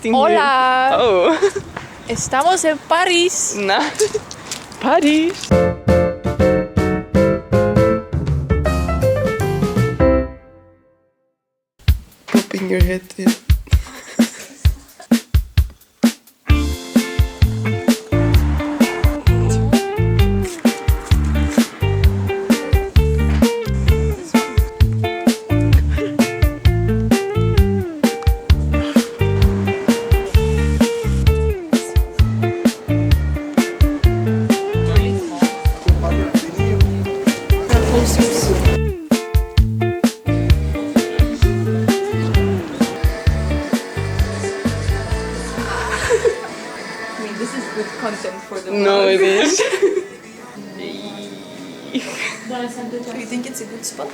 Hola. Oh. Estamos en París. Nah. París. Popping your head, yeah. Content for the No, it is. Do you think it's a good spot?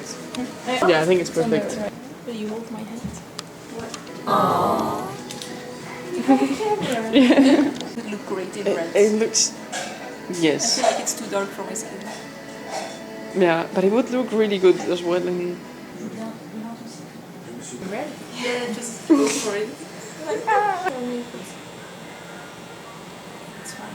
Yeah, I think it's perfect. Will you hold my hand? It look great in red. It looks... I Yes. feel like it's too dark for my skin. Yeah, but it would look really good as well in... Red? Yeah, just go for it. It's fine.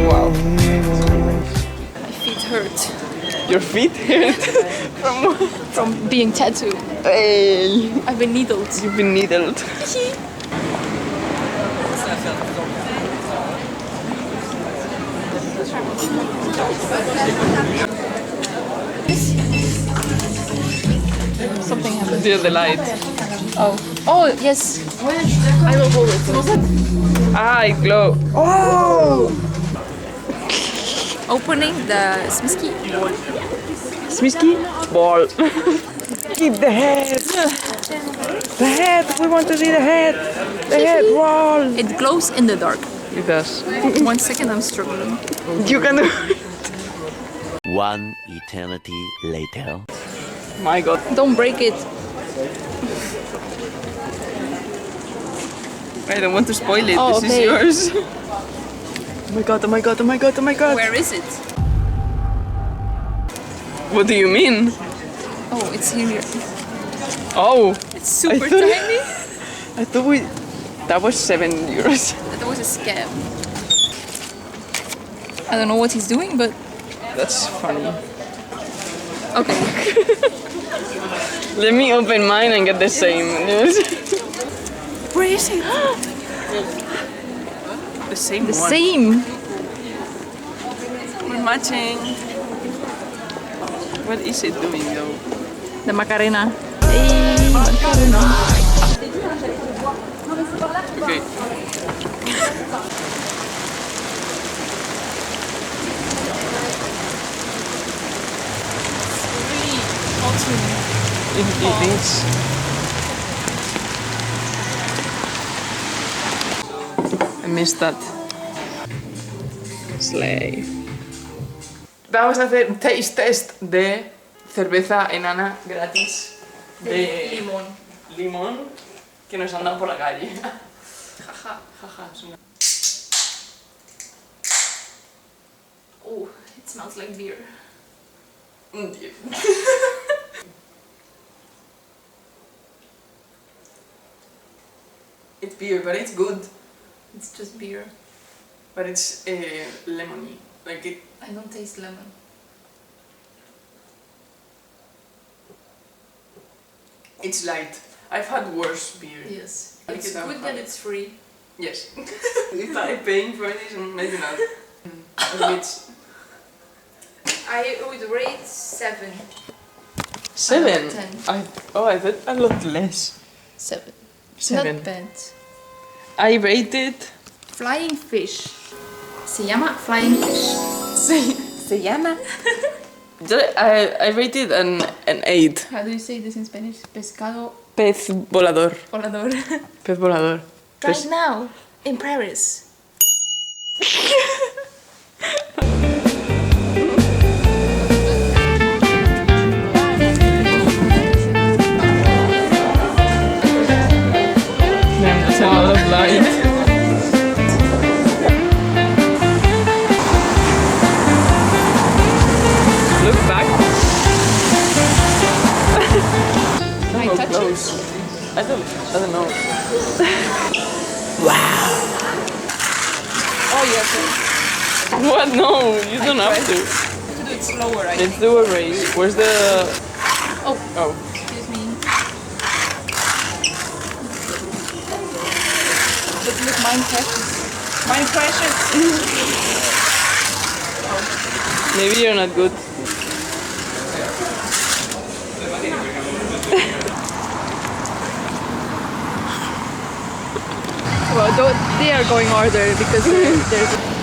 Wow. My feet hurt Your feet hurt from what? from being tattooed. Hey, I've been needled. you've been needled. Something happened. The light. Oh. Oh, yes. I will hold it. Ah, it glow. Oh! Opening the smiski. Smiski? Ball. Keep the head. The head. We want to see the head. The head wall. It glows in the dark. It does. 1 second, I'm struggling. You can do it. One eternity later. My God. Don't break it. I don't want to spoil it. Oh, this okay. is yours. Oh my God, oh my God, oh my God, oh my God. Where is it? What do you mean? Oh, it's here. Oh. It's super thought- tiny. I thought we... That was €7. That was a scam. I don't know what he's doing, but That's funny. okay. Let me open mine and get the same. Where is it? The same The one. same. We're matching. What is it doing though? The Macarena. Hey, Macarena. Okay. Really hot. It is. I missed that. Slay. Vamos a hacer un taste test de cerveza enana gratis de Limón. limón que nos han dado por la calle. Jaja. Jaja, es una... Oh, it smells like beer. It's beer, but it's good. It's just beer. But it's lemony. Like it. I don't taste lemon. It's light. I've had worse beer. Yes. Like It's it good down that hard. it's free. Yes. If I'm paying for this, maybe not. It's I would rate 7. 7. 10. I thought a lot less. 7. 7. Not bad. I rated. Flying fish. Se llama flying fish. Se llama. I rated an 8. How do you say this in Spanish? Pescado Pez volador. volador. Pez volador. Right now, in Paris. That's a lot of light. Look back. so touch close. it? I don't know. Wow. Oh, yes. What? No, you don't have to. I have to do it slower, I Let's think. do a race. Where's the... Oh, Oh. excuse me. But look, mine precious. Mine precious. Maybe you're not good. Well, they are going harder because there's...